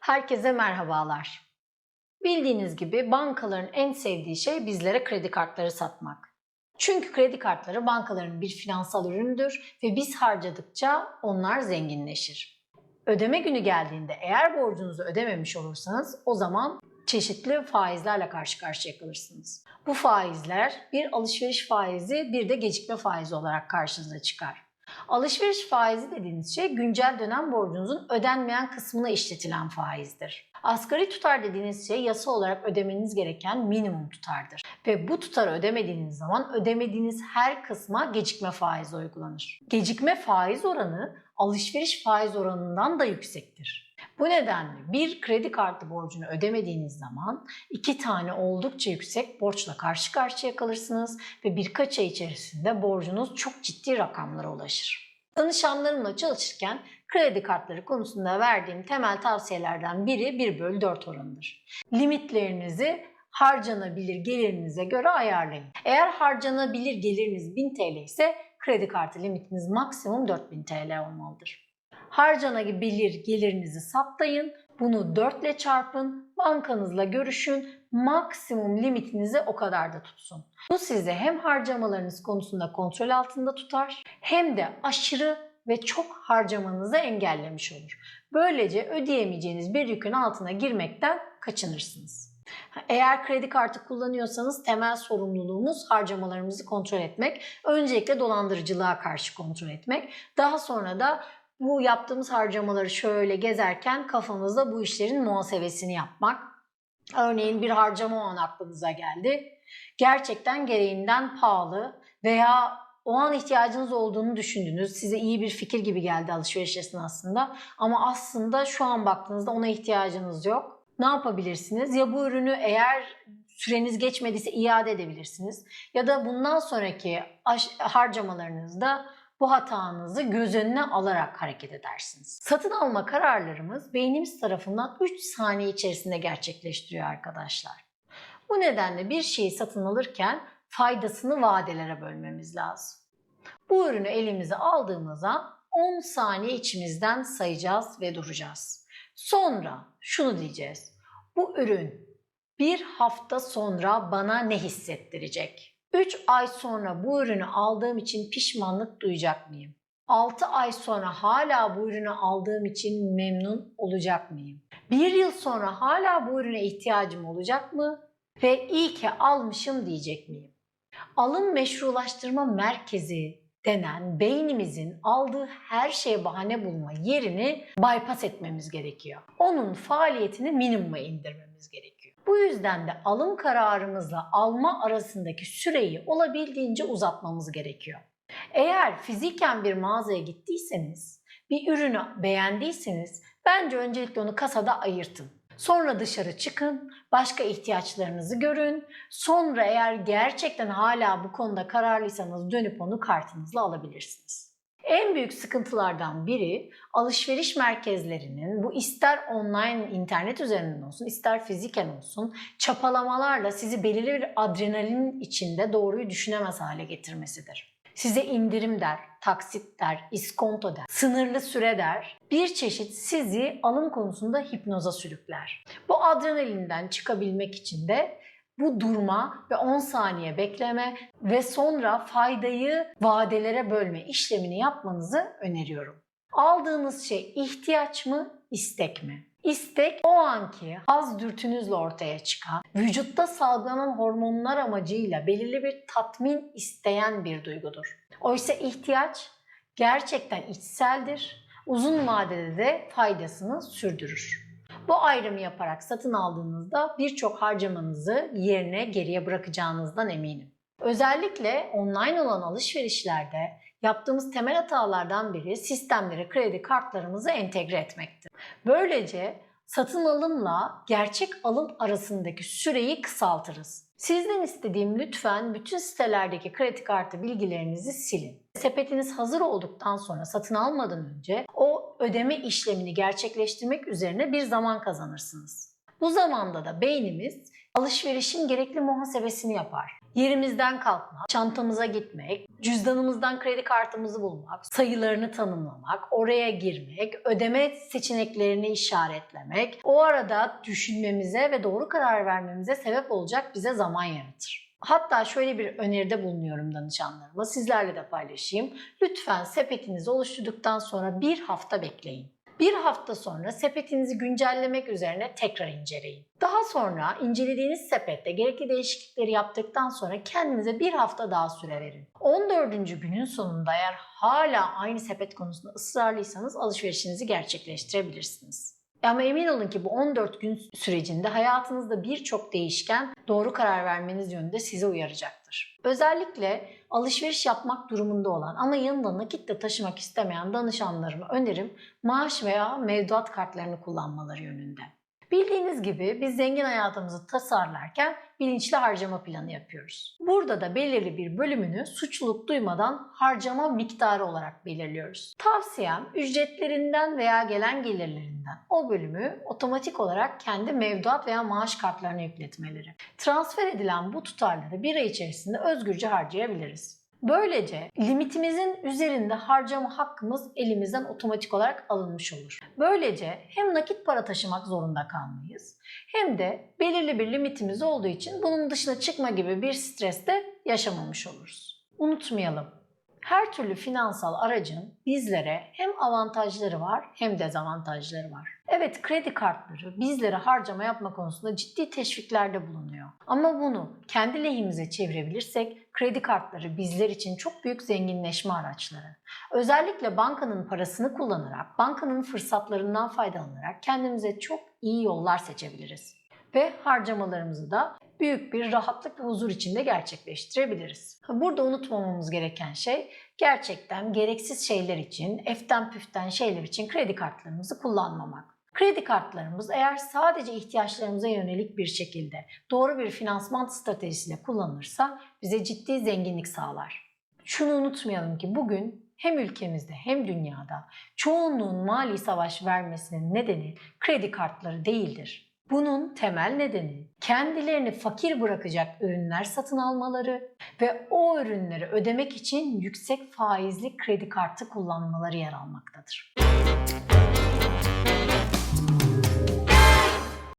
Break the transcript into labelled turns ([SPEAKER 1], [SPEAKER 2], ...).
[SPEAKER 1] Herkese merhabalar. Bildiğiniz gibi bankaların en sevdiği şey bizlere kredi kartları satmak. Çünkü kredi kartları bankaların bir finansal ürünüdür ve biz harcadıkça onlar zenginleşir. Ödeme günü geldiğinde eğer borcunuzu ödememiş olursanız o zaman çeşitli faizlerle karşı karşıya kalırsınız. Bu faizler bir alışveriş faizi bir de gecikme faizi olarak karşınıza çıkar. Alışveriş faizi dediğiniz şey güncel dönem borcunuzun ödenmeyen kısmına işletilen faizdir. Asgari tutar dediğiniz şey yasa olarak ödemeniz gereken minimum tutardır. Ve bu tutarı ödemediğiniz zaman ödemediğiniz her kısma gecikme faizi uygulanır. Gecikme faiz oranı alışveriş faiz oranından da yüksektir. Bu nedenle bir kredi kartı borcunu ödemediğiniz zaman 2 tane oldukça yüksek borçla karşı karşıya kalırsınız ve birkaç ay içerisinde borcunuz çok ciddi rakamlara ulaşır. Danışanlarımla çalışırken kredi kartları konusunda verdiğim temel tavsiyelerden biri 1/4 oranıdır. Limitlerinizi harcanabilir gelirinize göre ayarlayın. Eğer harcanabilir geliriniz 1000 TL ise kredi kartı limitiniz maksimum 4000 TL olmalıdır. Harcanabilir gelirinizi saptayın, bunu 4 ile çarpın, bankanızla görüşün, maksimum limitinizi o kadar da tutsun. Bu size hem harcamalarınız konusunda kontrol altında tutar hem de aşırı ve çok harcamanızı engellemiş olur. Böylece ödeyemeyeceğiniz bir yükün altına girmekten kaçınırsınız. Eğer kredi kartı kullanıyorsanız temel sorumluluğumuz harcamalarımızı kontrol etmek. Öncelikle dolandırıcılığa karşı kontrol etmek. Daha sonra da bu yaptığımız harcamaları şöyle gezerken kafamızda bu işlerin muhasebesini yapmak. Örneğin bir harcama o an aklınıza geldi. Gerçekten gereğinden pahalı veya o an ihtiyacınız olduğunu düşündünüz. Size iyi bir fikir gibi geldi alışveriş esnasında. Ama aslında şu an baktığınızda ona ihtiyacınız yok. Ne yapabilirsiniz? Ya bu ürünü eğer süreniz geçmediyse iade edebilirsiniz. Ya da bundan sonraki harcamalarınızda bu hatanızı göz önüne alarak hareket edersiniz. Satın alma kararlarımız beynimiz tarafından 3 saniye içerisinde gerçekleştiriyor arkadaşlar. Bu nedenle bir şeyi satın alırken faydasını vadelere bölmemiz lazım. Bu ürünü elimize aldığımızda 10 saniye içimizden sayacağız ve duracağız. Sonra şunu diyeceğiz. Bu ürün bir hafta sonra bana ne hissettirecek? 3 ay sonra bu ürünü aldığım için pişmanlık duyacak mıyım? 6 ay sonra hala bu ürünü aldığım için memnun olacak mıyım? 1 yıl sonra hala bu ürüne ihtiyacım olacak mı? Ve iyi ki almışım diyecek miyim? Alım meşrulaştırma merkezi denen beynimizin aldığı her şeye bahane bulma yerini bypass etmemiz gerekiyor. Onun faaliyetini minimuma indirmemiz gerekiyor. Bu yüzden de alım kararımızla alma arasındaki süreyi olabildiğince uzatmamız gerekiyor. Eğer fiziken bir mağazaya gittiyseniz, bir ürünü beğendiyseniz bence öncelikle onu kasada ayırtın. Sonra dışarı çıkın, başka ihtiyaçlarınızı görün. Sonra eğer gerçekten hala bu konuda kararlıysanız dönüp onu kartınızla alabilirsiniz. En büyük sıkıntılardan biri alışveriş merkezlerinin bu ister online internet üzerinden olsun ister fiziken olsun çapalamalarla sizi belirli bir adrenalin içinde doğruyu düşünemez hale getirmesidir. Size indirim der, taksit der, iskonto der, sınırlı süre der. Bir çeşit sizi alım konusunda hipnoza sürükler. Bu adrenalinden çıkabilmek için de bu durma ve 10 saniye bekleme ve sonra faydayı vadelere bölme işlemini yapmanızı öneriyorum. Aldığınız şey ihtiyaç mı, istek mi? İstek o anki haz dürtünüzle ortaya çıkan, vücutta salgılanan hormonlar amacıyla belirli bir tatmin isteyen bir duygudur. Oysa ihtiyaç gerçekten içseldir, uzun vadede de faydasını sürdürür. Bu ayrımı yaparak satın aldığınızda birçok harcamanızı yerine geriye bırakacağınızdan eminim. Özellikle online olan alışverişlerde yaptığımız temel hatalardan biri sistemlere kredi kartlarımızı entegre etmektir. Böylece satın alımla gerçek alım arasındaki süreyi kısaltırız. Sizden istediğim lütfen bütün sitelerdeki kredi kartı bilgilerinizi silin. Sepetiniz hazır olduktan sonra satın almadan önce o ödeme işlemini gerçekleştirmek üzerine bir zaman kazanırsınız. Bu zamanda da beynimiz alışverişin gerekli muhasebesini yapar. Yerimizden kalkmak, çantamıza gitmek, cüzdanımızdan kredi kartımızı bulmak, sayılarını tanımlamak, oraya girmek, ödeme seçeneklerini işaretlemek, o arada düşünmemize ve doğru karar vermemize sebep olacak bize zaman yaratır. Hatta şöyle bir öneride bulunuyorum danışanlarıma, sizlerle de paylaşayım. Lütfen sepetinizi oluşturduktan sonra bir hafta bekleyin. Bir hafta sonra sepetinizi güncellemek üzerine tekrar inceleyin. Daha sonra incelediğiniz sepette gerekli değişiklikleri yaptıktan sonra kendinize bir hafta daha süre verin. 14. günün sonunda eğer hala aynı sepet konusunda ısrarlıysanız alışverişinizi gerçekleştirebilirsiniz. Ama emin olun ki bu 14 gün sürecinde hayatınızda birçok değişken doğru karar vermeniz yönünde sizi uyaracaktır. Özellikle alışveriş yapmak durumunda olan ama yanında nakit de taşımak istemeyen danışanlarıma önerim maaş veya mevduat kartlarını kullanmaları yönünde. Bildiğiniz gibi biz zengin hayatımızı tasarlarken bilinçli harcama planı yapıyoruz. Burada da belirli bir bölümünü suçluluk duymadan harcama miktarı olarak belirliyoruz. Tavsiyem ücretlerinden veya gelen gelirlerinden o bölümü otomatik olarak kendi mevduat veya maaş kartlarına yükletmeleri. Transfer edilen bu tutarları bir ay içerisinde özgürce harcayabiliriz. Böylece limitimizin üzerinde harcama hakkımız elimizden otomatik olarak alınmış olur. Böylece hem nakit para taşımak zorunda kalmayız hem de belirli bir limitimiz olduğu için bunun dışına çıkma gibi bir stres de yaşamamış oluruz. Unutmayalım, her türlü finansal aracın bizlere hem avantajları var hem dezavantajları var. Evet, kredi kartları bizlere harcama yapma konusunda ciddi teşviklerde bulunuyor. Ama bunu kendi lehimize çevirebilirsek kredi kartları bizler için çok büyük zenginleşme araçları. Özellikle bankanın parasını kullanarak, bankanın fırsatlarından faydalanarak kendimize çok iyi yollar seçebiliriz. Ve harcamalarımızı da büyük bir rahatlık ve huzur içinde gerçekleştirebiliriz. Burada unutmamamız gereken şey gerçekten gereksiz şeyler için, eften püften şeyler için kredi kartlarımızı kullanmamak. Kredi kartlarımız eğer sadece ihtiyaçlarımıza yönelik bir şekilde doğru bir finansman stratejisiyle kullanılırsa bize ciddi zenginlik sağlar. Şunu unutmayalım ki bugün hem ülkemizde hem dünyada çoğunluğun mali savaş vermesinin nedeni kredi kartları değildir. Bunun temel nedeni kendilerini fakir bırakacak ürünler satın almaları ve o ürünleri ödemek için yüksek faizli kredi kartı kullanmaları yer almaktadır.